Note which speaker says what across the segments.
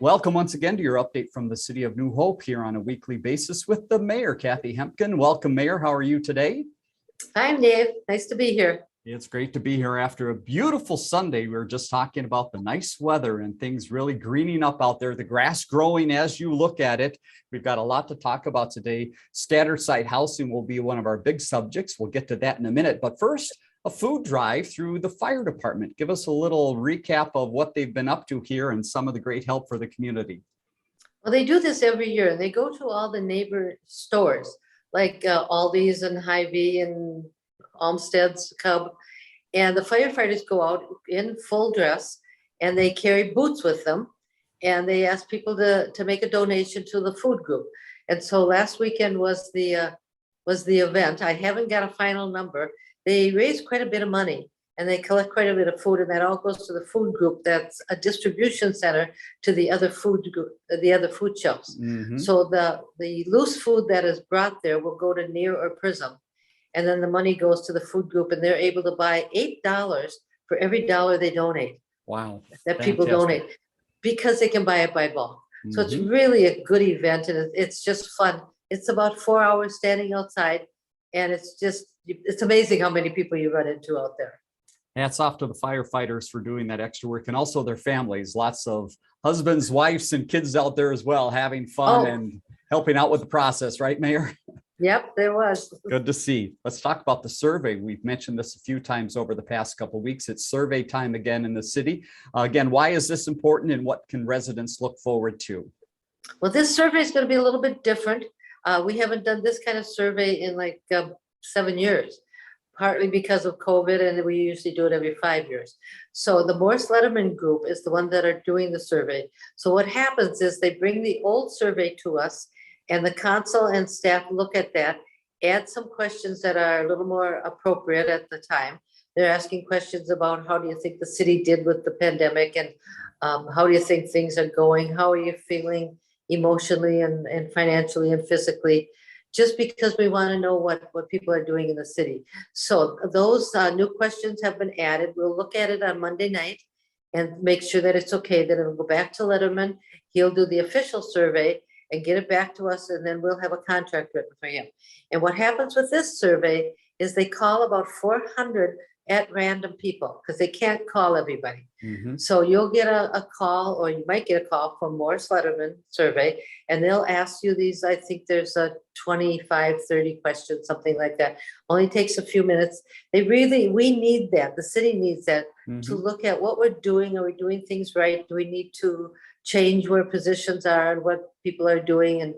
Speaker 1: Welcome once again to your update from the City of New Hope here on a weekly basis with the Mayor, Kathi Hemken. Welcome, Mayor. How are you today?
Speaker 2: Hi, Dave. Nice to be here.
Speaker 1: It's great to be here after a beautiful Sunday. We were just talking about the nice weather and things really greening up out there, the grass growing as you look at it. We've got a lot to talk about today. Scattered site housing will be one of our big subjects. We'll get to that in a minute. But first, a food drive through the fire department. Give us a little recap of what they've been up to here and some of the great help for the community.
Speaker 2: Well, they do this every year. They go to all the neighbor stores like Aldi's and Hy-Vee and Olmsted's Cub. And the firefighters go out in full dress and they carry boots with them. And they ask people to make a donation to the food group. And so last weekend was the event. I haven't got a final number. They raise quite a bit of money and they collect quite a bit of food, and that all goes to the food group. That's a distribution center to the other food group, the other food shelves.
Speaker 1: Mm-hmm.
Speaker 2: So the loose food that is brought there will go to Near or Prism, and then the money goes to the food group, and they're able to buy $8 for every dollar they donate.
Speaker 1: Wow.
Speaker 2: That people donate, because they can buy it by bulk. Mm-hmm. So it's really a good event, and it's just fun. It's about 4 hours standing outside, and it's amazing how many people you run into out there.
Speaker 1: Hats off to the firefighters for doing that extra work, and also their families. Lots of husbands, wives, and kids out there as well, having fun and helping out with the process, right, Mayor?
Speaker 2: Yep, there was.
Speaker 1: Good to see. Let's talk about the survey. We've mentioned this a few times over the past couple of weeks. It's survey time again in the city. Again, why is this important, and what can residents look forward to?
Speaker 2: Well, this survey is going to be a little bit different. We haven't done this kind of survey in like 7 years, partly because of COVID, and we usually do it every 5 years. So the Morris Letterman group is the one that are doing the survey. So what happens is they bring the old survey to us, and the council and staff look at that, add some questions that are a little more appropriate at the time. They're asking questions about how do you think the city did with the pandemic, and how do you think things are going? How are you feeling emotionally and financially and physically? Just because we want to know what people are doing in the city. So those new questions have been added. We'll look at it on Monday night and make sure that it's okay. Then it'll go back to Letterman. He'll do the official survey and get it back to us, and then we'll have a contract written for him. And what happens with this survey is they call about 400 at random people, because they can't call everybody. Mm-hmm. So you'll get a call, or you might get a call from Morris Letterman survey, and they'll ask you these. I think there's a 25, 30 questions, something like that. Only takes a few minutes. We need that. The city needs that. Mm-hmm. To look at what we're doing. Are we doing things right? Do we need to change where positions are and what people are doing? And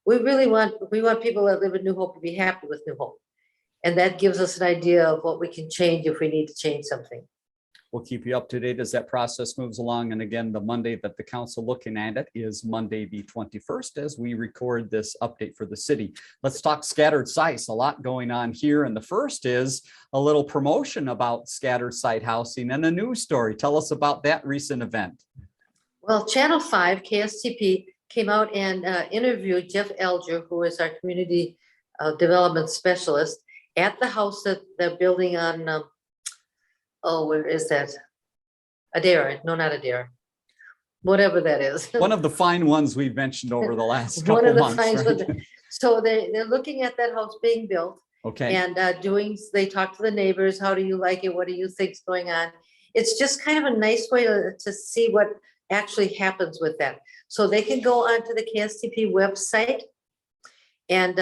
Speaker 2: we want people that live in New Hope to be happy with New Hope. And that gives us an idea of what we can change if we need to change something.
Speaker 1: We'll keep you up to date as that process moves along. And again, the Monday that the council looking at it is Monday, the 21st, as we record this update for the city. Let's talk scattered sites. A lot going on here. And the first is a little promotion about scattered site housing and a news story. Tell us about that recent event.
Speaker 2: Well, Channel 5, KSTP, came out and interviewed Jeff Elger, who is our community development specialist, at the house that they're building on, where is that? Adair? No, not Adair. Whatever that is.
Speaker 1: One of the fine ones we've mentioned over the last couple of months. Right?
Speaker 2: So they're looking at that house being built.
Speaker 1: Okay.
Speaker 2: And they talk to the neighbors. How do you like it? What do you think's going on? It's just kind of a nice way to see what actually happens with that. So they can go onto the KSTP website and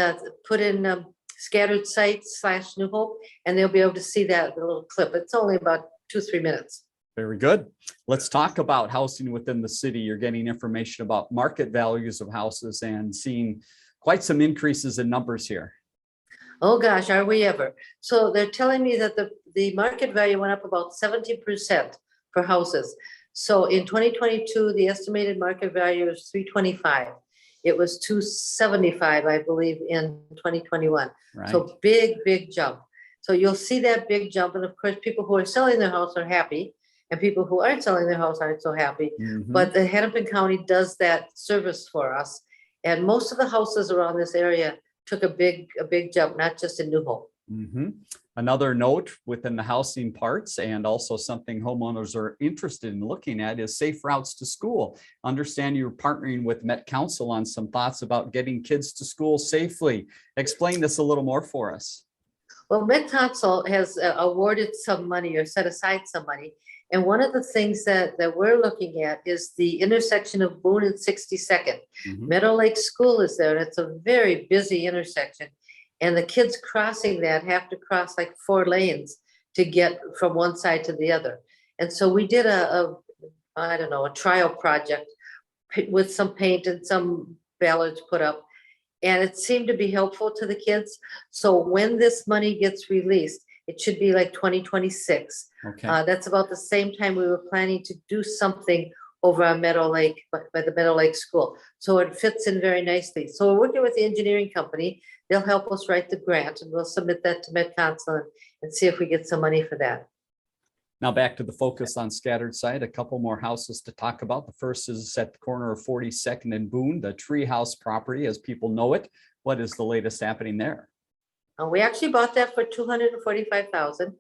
Speaker 2: put in scattered sites / New Hope, and they'll be able to see that little clip. It's only about 2-3 minutes.
Speaker 1: Very good. Let's talk about housing within the city. You're getting information about market values of houses and seeing quite some increases in numbers here.
Speaker 2: Oh gosh, are we ever? So they're telling me that the market value went up about 70% for houses. So in 2022, the estimated market value is $325. It was $275, I believe, in 2021.
Speaker 1: Right.
Speaker 2: So big jump. So you'll see that big jump. And of course, people who are selling their house are happy, and people who aren't selling their house aren't so happy. Mm-hmm. But the Hennepin County does that service for us. And most of the houses around this area took a big jump, not just in New Hope.
Speaker 1: Mm-hmm. Another note within the housing parts, and also something homeowners are interested in looking at, is safe routes to school. Understand you're partnering with Met Council on some thoughts about getting kids to school safely. Explain this a little more for us.
Speaker 2: Well, Met Council has awarded some money or set aside some money. And one of the things that we're looking at is the intersection of Boone and 62nd. Meadow Lake School is there, and it's a very busy intersection. And the kids crossing that have to cross like 4 lanes to get from one side to the other. And so we did a trial project with some paint and some ballards put up. And it seemed to be helpful to the kids. So when this money gets released, it should be like 2026.
Speaker 1: Okay.
Speaker 2: That's about the same time we were planning to do something over on Meadow Lake, by the Meadow Lake School. So it fits in very nicely. So we're working with the engineering company. They'll help us write the grant, and we'll submit that to Met Council and see if we get some money for that.
Speaker 1: Now back to the focus on scattered site, a couple more houses to talk about. The first is at the corner of 42nd and Boone, the Treehouse Property, as people know it. What is the latest happening there?
Speaker 2: We actually bought that for $245,000.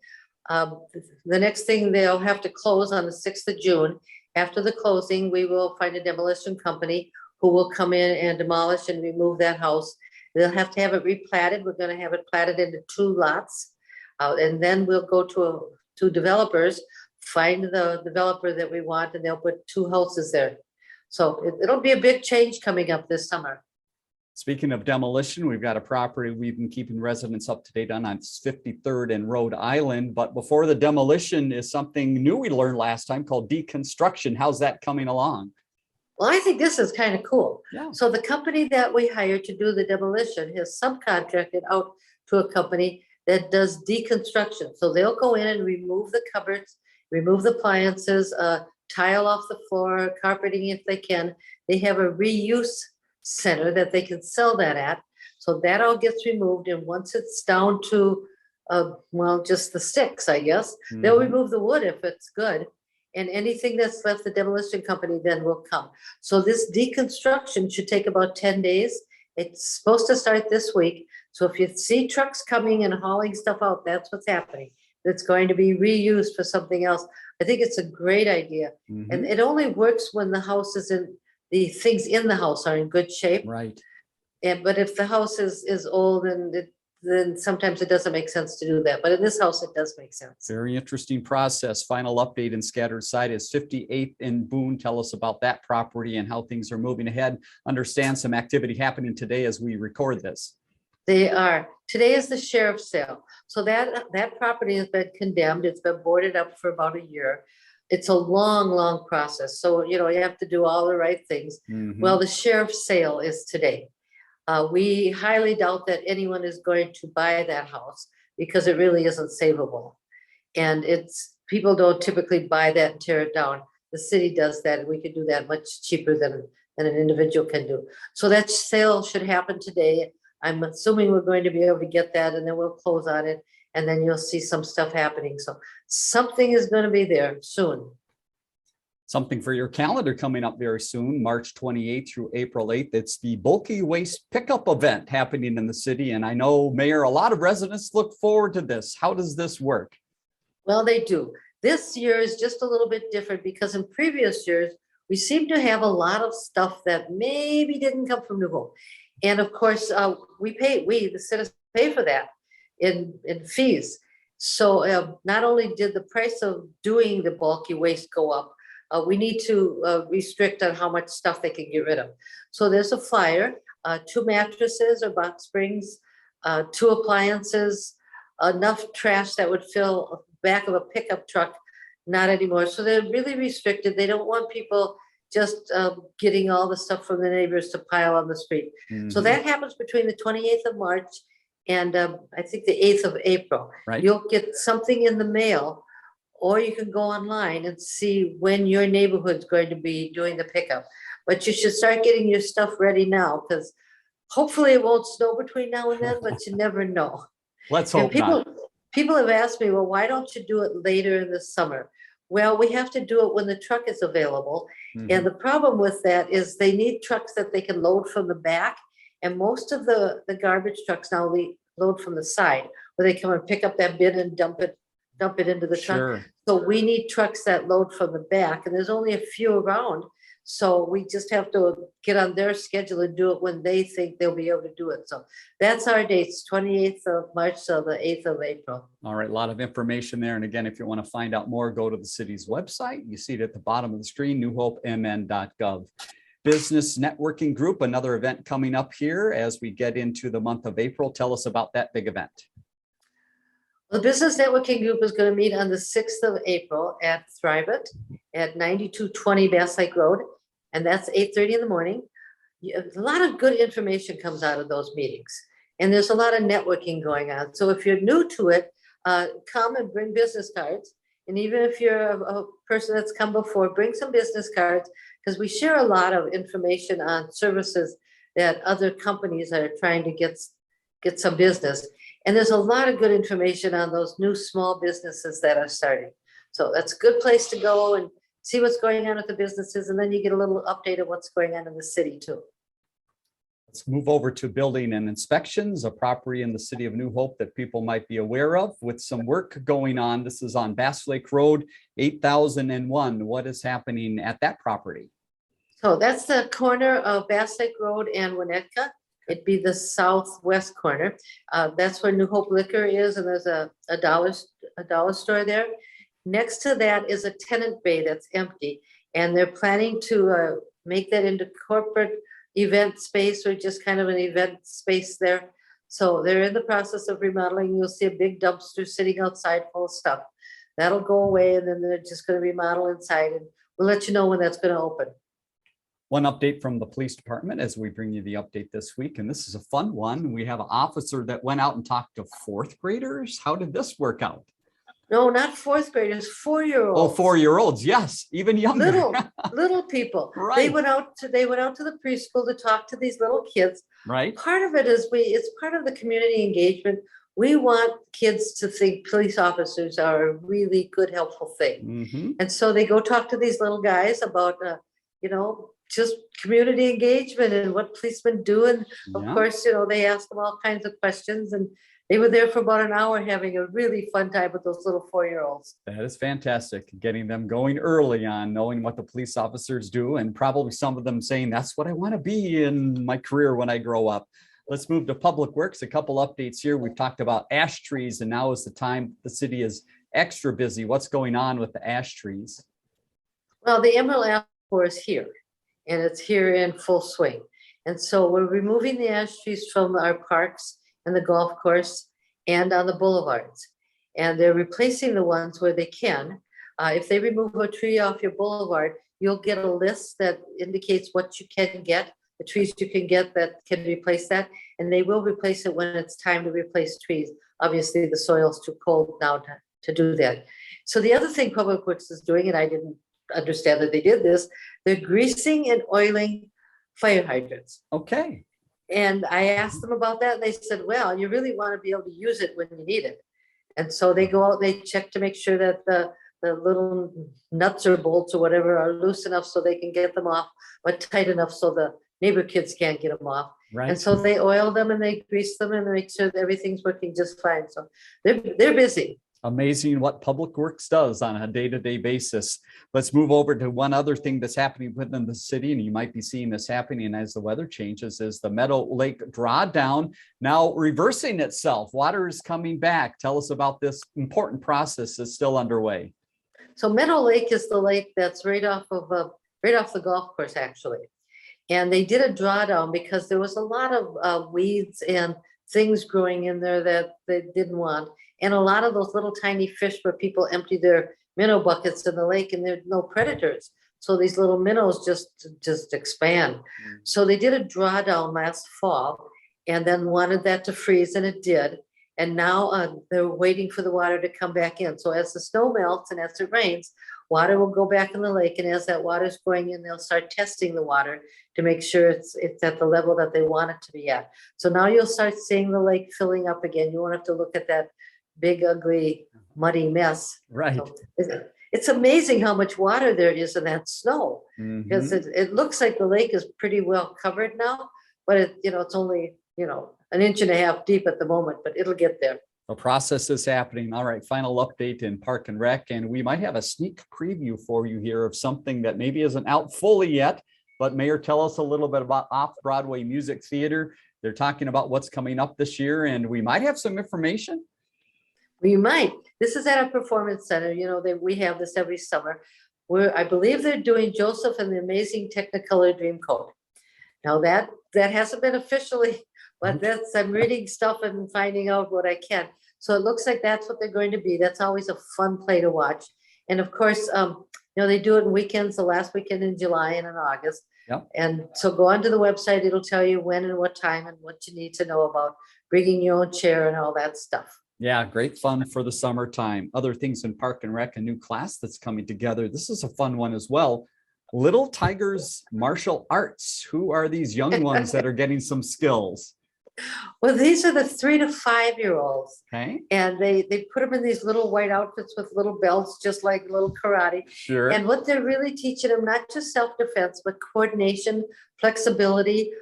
Speaker 2: The next thing, they'll have to close on the 6th of June. After the closing, we will find a demolition company who will come in and demolish and remove that house. They'll have to have it replatted. We're going to have it platted into 2 lots. And then we'll go to developers, find the developer that we want, and they'll put 2 houses there. So it'll be a big change coming up this summer.
Speaker 1: Speaking of demolition, we've got a property we've been keeping residents up to date on 53rd and Rhode Island. But before the demolition is something new we learned last time called deconstruction. How's that coming along?
Speaker 2: Well, I think this is kind of cool.
Speaker 1: Yeah.
Speaker 2: So the company that we hired to do the demolition has subcontracted out to a company that does deconstruction. So they'll go in and remove the cupboards, remove the appliances, tile off the floor, carpeting if they can. They have a reuse center that they can sell that at. So that all gets removed. And once it's down to, just the sticks, I guess, they'll remove the wood if it's good. And anything that's left, the demolition company then will come. So this deconstruction should take about 10 days. It's supposed to start this week. So if you see trucks coming and hauling stuff out, that's what's happening. It's going to be reused for something else. I think it's a great idea. And it only works when the house is the things in the house are in good shape.
Speaker 1: Right.
Speaker 2: But if the house is old then sometimes it doesn't make sense to do that. But in this house, it does make sense.
Speaker 1: Very interesting process. Final update in scattered site is 58th in Boone. Tell us about that property and how things are moving ahead. Understand some activity happening today as we record this. They
Speaker 2: are. Today is the sheriff's sale. So that property has been condemned. It's been boarded up for about a year. It's a long, long process. So, you have to do all the right things. Well, the sheriff's sale is today. We highly doubt that anyone is going to buy that house because it really isn't savable. And people don't typically buy that and tear it down. The city does that. And we can do that much cheaper than an individual can do. So that sale should happen today. I'm assuming we're going to be able to get that, and then we'll close on it. And then you'll see some stuff happening. So something is going to be there soon.
Speaker 1: Something for your calendar coming up very soon, March 28th through April 8th. It's the bulky waste pickup event happening in the city. And I know, Mayor, a lot of residents look forward to this. How does this work?
Speaker 2: Well, they do. This year is just a little bit different because in previous years, we seem to have a lot of stuff that maybe didn't come from New Home. And of course, the citizens pay for that in fees. So not only did the price of doing the bulky waste go up, we need to restrict on how much stuff they can get rid of. So there's a flyer, 2 mattresses or box springs, 2 appliances, enough trash that would fill the back of a pickup truck. Not anymore. So they're really restricted. They don't want people just getting all the stuff from the neighbors to pile on the street. So that happens between the 28th of March and I think the 8th of April.
Speaker 1: Right.
Speaker 2: You'll get something in the mail, or you can go online and see when your neighborhood's going to be doing the pickup. But you should start getting your stuff ready now, because hopefully it won't snow between now and then, but you never know.
Speaker 1: Let's hope not.
Speaker 2: People have asked me, well, why don't you do it later in the summer? Well, we have to do it when the truck is available. And the problem with that is they need trucks that they can load from the back. And most of the garbage trucks now load from the side, where they come and pick up that bin and dump it into the trunk.
Speaker 1: Sure.
Speaker 2: So we need trucks that load from the back, and there's only a few around. So we just have to get on their schedule and do it when they think they'll be able to do it. So that's our dates, 28th of March till the 8th of April.
Speaker 1: All right, a lot of information there. And again, if you want to find out more, go to the city's website. You see it at the bottom of the screen, newhopemn.gov. Business Networking Group, another event coming up here as we get into the month of April. Tell us about that big event.
Speaker 2: The Business Networking Group is going to meet on the 6th of April at Thrive It at 9220 Bass Lake Road, and that's 8:30 in the morning. A lot of good information comes out of those meetings, and there's a lot of networking going on. So if you're new to it, come and bring business cards. And even if you're a person that's come before, bring some business cards, because we share a lot of information on services that other companies are trying to get some business. And there's a lot of good information on those new small businesses that are starting. So that's a good place to go and see what's going on with the businesses. And then you get a little update of what's going on in the city too.
Speaker 1: Let's move over to building and inspections, a property in the city of New Hope that people might be aware of with some work going on. This is on Bass Lake Road, 8001. What is happening at that property?
Speaker 2: So that's the corner of Bass Lake Road and Winnetka. It'd be the southwest corner. That's where New Hope Liquor is, and there's a dollar store there. Next to that is a tenant bay that's empty, and they're planning to make that into corporate event space, or just kind of an event space there. So they're in the process of remodeling. You'll see a big dumpster sitting outside full of stuff. That'll go away, and then they're just going to remodel inside, and we'll let you know when that's going to open.
Speaker 1: One update from the police department as we bring you the update this week, and this is a fun one. We have an officer that went out and talked to fourth graders. How did this work out?
Speaker 2: No, not fourth graders, 4-year-olds.
Speaker 1: Oh, 4-year-olds. Yes, even younger.
Speaker 2: Little people.
Speaker 1: Right.
Speaker 2: They went out to the preschool to talk to these little kids.
Speaker 1: Right.
Speaker 2: Part of it is it's part of the community engagement. We want kids to think police officers are a really good, helpful thing.
Speaker 1: Mm-hmm.
Speaker 2: And so they go talk to these little guys about, just community engagement and what policemen do. And of course, they ask them all kinds of questions, and they were there for about an hour having a really fun time with those little 4-year-olds.
Speaker 1: That is fantastic. Getting them going early on, knowing what the police officers do, and probably some of them saying, that's what I want to be in my career when I grow up. Let's move to Public Works. A couple updates here. We've talked about ash trees, and now is the time the city is extra busy. What's going on with the ash trees?
Speaker 2: Well, the Emerald Ash Borer is here, and it's here in full swing. And so we're removing the ash trees from our parks and the golf course and on the boulevards. And they're replacing the ones where they can. If they remove a tree off your boulevard, you'll get a list that indicates what you can get, the trees you can get that can replace that. And they will replace it when it's time to replace trees. Obviously, the soil's too cold now to do that. So the other thing Public Works is doing, and I didn't understand that they did this, they're greasing and oiling fire hydrants.
Speaker 1: Okay.
Speaker 2: And I asked them about that, and they said, well, you really want to be able to use it when you need it. And so they go out, they check to make sure that the little nuts or bolts or whatever are loose enough so they can get them off, but tight enough so the neighbor kids can't get them off.
Speaker 1: Right.
Speaker 2: And so they oil them and they grease them and make sure that everything's working just fine. So they're busy.
Speaker 1: Amazing what Public Works does on a day-to-day basis. Let's move over to one other thing that's happening within the city, and you might be seeing this happening as the weather changes, is the Meadow Lake drawdown now reversing itself. Water is coming back. Tell us about this important process that's still underway.
Speaker 2: So Meadow Lake is the lake that's right off the golf course, actually. And they did a drawdown because there was a lot of weeds and things growing in there that they didn't want. And a lot of those little tiny fish where people empty their minnow buckets in the lake, and there's no predators. So these little minnows just expand. Mm-hmm. So they did a drawdown last fall and then wanted that to freeze, and it did. And now they're waiting for the water to come back in. So as the snow melts and as it rains, water will go back in the lake. And as that water's going in, they'll start testing the water to make sure it's at the level that they want it to be at. So now you'll start seeing the lake filling up again. You won't have to look at that big, ugly, muddy mess.
Speaker 1: Right.
Speaker 2: So it's amazing how much water there is in that snow, because it looks like the lake is pretty well covered now, but it's only, an inch and a half deep at the moment, but it'll get there.
Speaker 1: The process is happening. All right, final update in Park and Rec, and we might have a sneak preview for you here of something that maybe isn't out fully yet, but Mayor, tell us a little bit about Off-Broadway Music Theater. They're talking about what's coming up this year, and we might have some information.
Speaker 2: We might. This is at our performance center. You know, we have this every summer. I believe they're doing Joseph and the Amazing Technicolor Dreamcoat. Now that hasn't been officially, but I'm reading stuff and finding out what I can. So it looks like that's what they're going to be. That's always a fun play to watch. And of course, they do it in weekends, the last weekend in July and in August.
Speaker 1: Yep.
Speaker 2: And so go onto the website. It'll tell you when and what time and what you need to know about bringing your own chair and all that stuff.
Speaker 1: Yeah, great fun for the summertime. Other things in Park and Rec, a new class that's coming together. This is a fun one as well. Little Tigers Martial Arts. Who are these young ones that are getting some skills?
Speaker 2: Well, these are the 3 to 5 year olds.
Speaker 1: Okay.
Speaker 2: And they put them in these little white outfits with little belts, just like little karate.
Speaker 1: Sure.
Speaker 2: And what they're really teaching them, not just self-defense, but coordination, flexibility.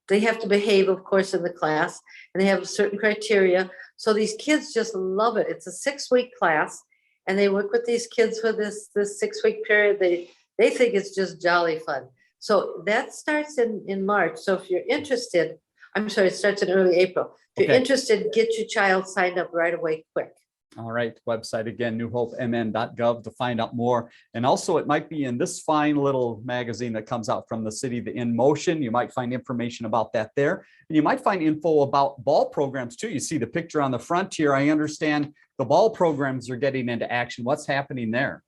Speaker 2: They have to behave, of course, in the class, and they have certain criteria. So these kids just love it. It's a 6-week class, and they work with these kids for this 6-week period. They think it's just jolly fun. So that starts in March. So if you're interested, I'm sorry, it starts in early April. If you're interested, get your child signed up right away, quick.
Speaker 1: All right, website again, newhopemn.gov to find out more. And also it might be in this fine little magazine that comes out from the city, the In Motion. You might find information about that there. And you might find info about ball programs too. You see the picture on the front here. I understand the ball programs are getting into action. What's happening there?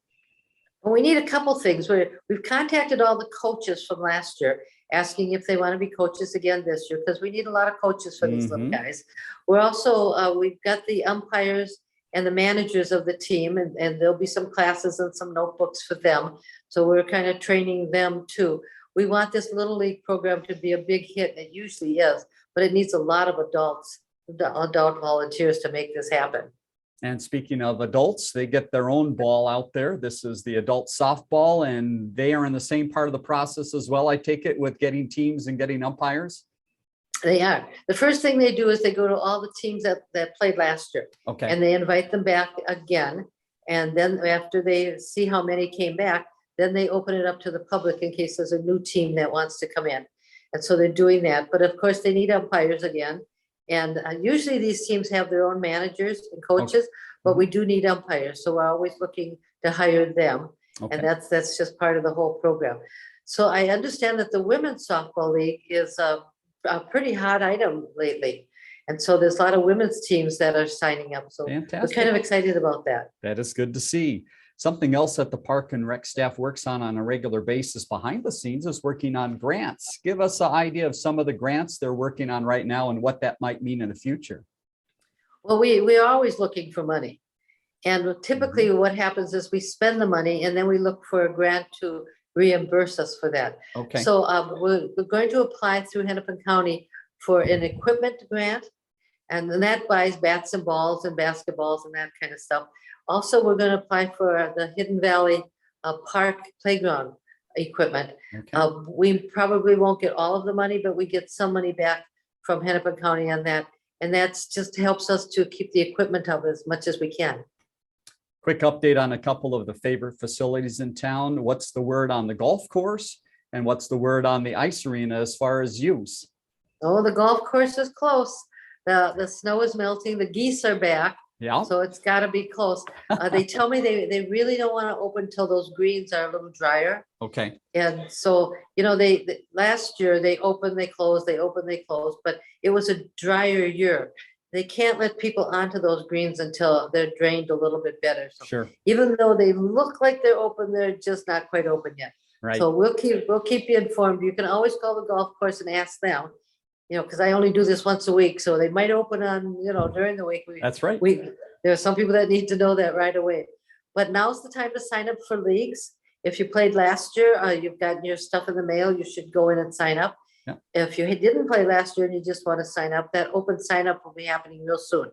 Speaker 2: Well, we need a couple things. We've contacted all the coaches from last year, asking if they want to be coaches again this year, because we need a lot of coaches for these little guys. We're also, we've got the umpires and the managers of the team, and there'll be some classes and some notebooks for them. So we're kind of training them too. We want this Little League program to be a big hit. It usually is, but it needs a lot of adult volunteers to make this happen.
Speaker 1: And speaking of adults, they get their own ball out there. This is the adult softball, and they are in the same part of the process as well, I take it, with getting teams and getting umpires?
Speaker 2: They are. The first thing they do is they go to all the teams that played last year.
Speaker 1: Okay.
Speaker 2: And they invite them back again. And then after they see how many came back, then they open it up to the public in case there's a new team that wants to come in. And so they're doing that. But of course, they need umpires again. And usually these teams have their own managers and coaches, but we do need umpires. So we're always looking to hire them. And that's just part of the whole program. So I understand that the Women's Softball League is a pretty hot item lately. And so there's a lot of women's teams that are signing up. So we're kind of excited about that.
Speaker 1: That is good to see. Something else that the Park and Rec staff works on a regular basis behind the scenes is working on grants. Give us an idea of some of the grants they're working on right now and what that might mean in the future.
Speaker 2: Well, we're always looking for money. And typically what happens is we spend the money and then we look for a grant to reimburse us for that.
Speaker 1: Okay.
Speaker 2: So we're going to apply through Hennepin County for an equipment grant. And then that buys bats and balls and basketballs and that kind of stuff. Also, we're going to apply for the Hidden Valley Park playground equipment.
Speaker 1: Okay.
Speaker 2: We probably won't get all of the money, but we get some money back from Hennepin County on that. And that's just helps us to keep the equipment up as much as we can.
Speaker 1: Quick update on a couple of the favorite facilities in town. What's the word on the golf course? And what's the word on the ice arena as far as use?
Speaker 2: Oh, the golf course is close. The snow is melting. The geese are back.
Speaker 1: Yeah.
Speaker 2: So it's got to be close. They tell me they really don't want to open till those greens are a little drier.
Speaker 1: Okay.
Speaker 2: And so, they last year they opened, they closed, they opened, they closed, but it was a drier year. They can't let people onto those greens until they're drained a little bit better. So
Speaker 1: Sure.
Speaker 2: even though they look like they're open, they're just not quite open yet.
Speaker 1: Right.
Speaker 2: So we'll keep you informed. You can always call the golf course and ask them. Because I only do this once a week, so they might open on, during the week.
Speaker 1: That's right.
Speaker 2: There are some people that need to know that right away. But now's the time to sign up for leagues. If you played last year, you've gotten your stuff in the mail, you should go in and sign up.
Speaker 1: Yeah.
Speaker 2: If you didn't play last year and you just want to sign up, that open sign up will be happening real soon.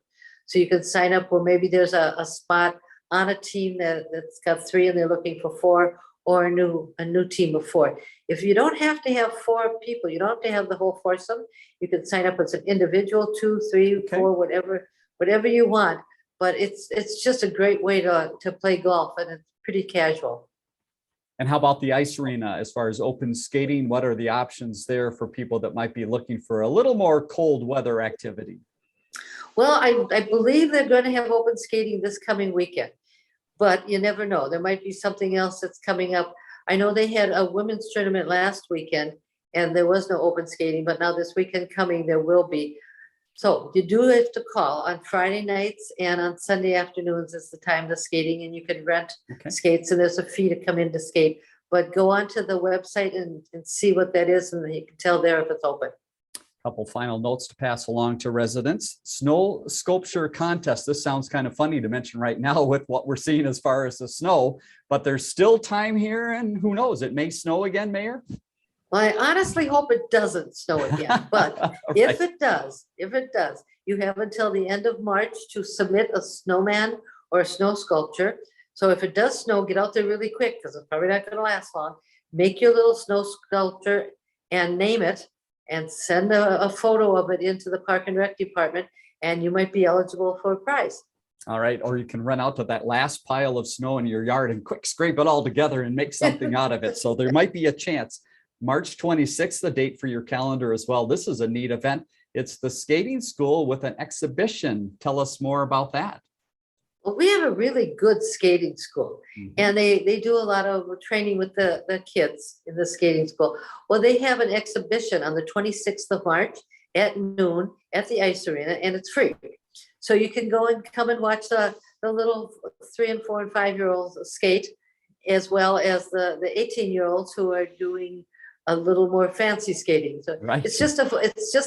Speaker 2: So you can sign up where maybe there's a spot on a team that's got 3 and they're looking for 4, or a new team of 4. If you don't have to have 4 people, you don't have to have the whole foursome. You can sign up as an individual, 2, 3,
Speaker 1: Okay.
Speaker 2: 4, whatever you want. But it's just a great way to play golf, and it's pretty casual.
Speaker 1: And how about the ice arena as far as open skating? What are the options there for people that might be looking for a little more cold weather activity?
Speaker 2: Well, I believe they're going to have open skating this coming weekend, but you never know. There might be something else that's coming up. I know they had a women's tournament last weekend and there was no open skating, but now this weekend coming, there will be. So you do have to call on Friday nights, and on Sunday afternoons is the time the skating, and you can rent skates, and there's a fee to come in to skate. But go onto the website and see what that is, and you can tell there if it's open.
Speaker 1: Couple final notes to pass along to residents. Snow sculpture contest. This sounds kind of funny to mention right now with what we're seeing as far as the snow, but there's still time here, and who knows, it may snow again, Mayor?
Speaker 2: Well, I honestly hope it doesn't snow again, but if it does, you have until the end of March to submit a snowman or a snow sculpture. So if it does snow, get out there really quick because it's probably not going to last long. Make your little snow sculpture and name it, and send a photo of it into the Park and Rec department, and you might be eligible for a prize.
Speaker 1: All right. Or you can run out to that last pile of snow in your yard and quick scrape it all together and make something out of it. So there might be a chance. March 26th, the date for your calendar as well. This is a neat event. It's the skating school with an exhibition. Tell us more about that.
Speaker 2: Well, we have a really good skating school, and they do a lot of training with the kids in the skating school. Well, they have an exhibition on the 26th of March at noon at the ice arena, and it's free. So you can go and come and watch the little 3 and 4 and 5-year-olds skate, as well as the 18-year-olds who are doing a little more fancy skating. So it's just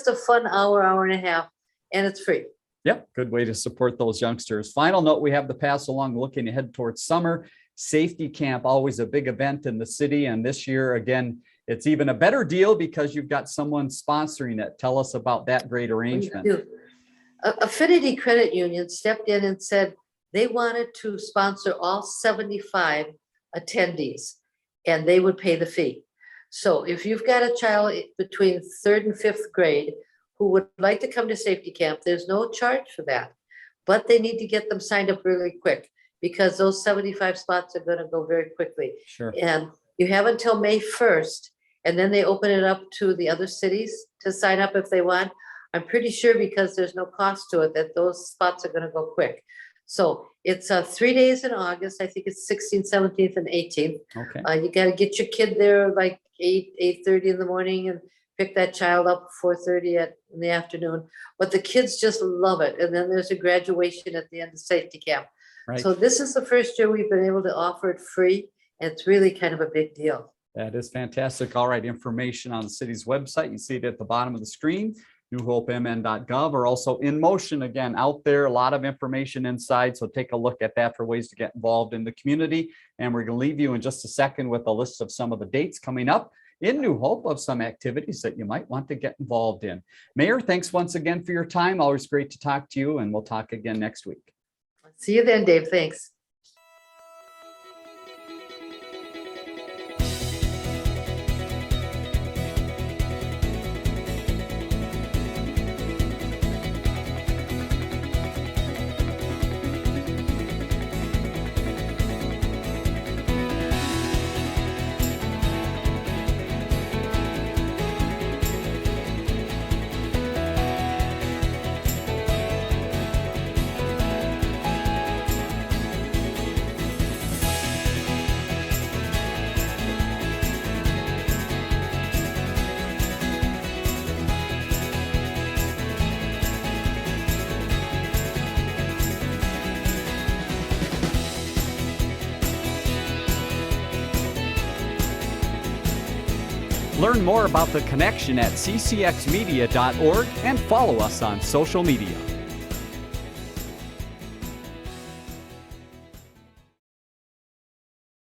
Speaker 2: a fun hour and a half, and it's free.
Speaker 1: Yep, good way to support those youngsters. Final note we have to pass along, looking ahead towards summer. Safety camp, always a big event in the city. And this year, again, it's even a better deal because you've got someone sponsoring it. Tell us about that great arrangement.
Speaker 2: Affinity Credit Union stepped in and said they wanted to sponsor all 75 attendees, and they would pay the fee. So if you've got a child between 3rd and 5th grade who would like to come to safety camp, there's no charge for that, but they need to get them signed up really quick because those 75 spots are going to go very quickly.
Speaker 1: Sure.
Speaker 2: And you have until May 1st, and then they open it up to the other cities to sign up if they want. I'm pretty sure because there's no cost to it that those spots are going to go quick. So it's 3 days in August. I think it's 16th, 17th, and 18th.
Speaker 1: Okay.
Speaker 2: You got to get your kid there like 8:30 in the morning and pick that child up 4:30 in the afternoon. But the kids just love it. And then there's a graduation at the end of safety camp.
Speaker 1: Right.
Speaker 2: So this is the first year we've been able to offer it free. And it's really kind of a big deal.
Speaker 1: That is fantastic. All right. Information on the city's website. You see it at the bottom of the screen, newhopemn.gov, or also In Motion, again, out there, a lot of information inside. So take a look at that for ways to get involved in the community. And we're going to leave you in just a second with a list of some of the dates coming up in New Hope of some activities that you might want to get involved in. Mayor, thanks once again for your time. Always great to talk to you, and we'll talk again next week.
Speaker 2: See you then, Dave. Thanks.
Speaker 1: Learn more about The Connection at ccxmedia.org and follow us on social media.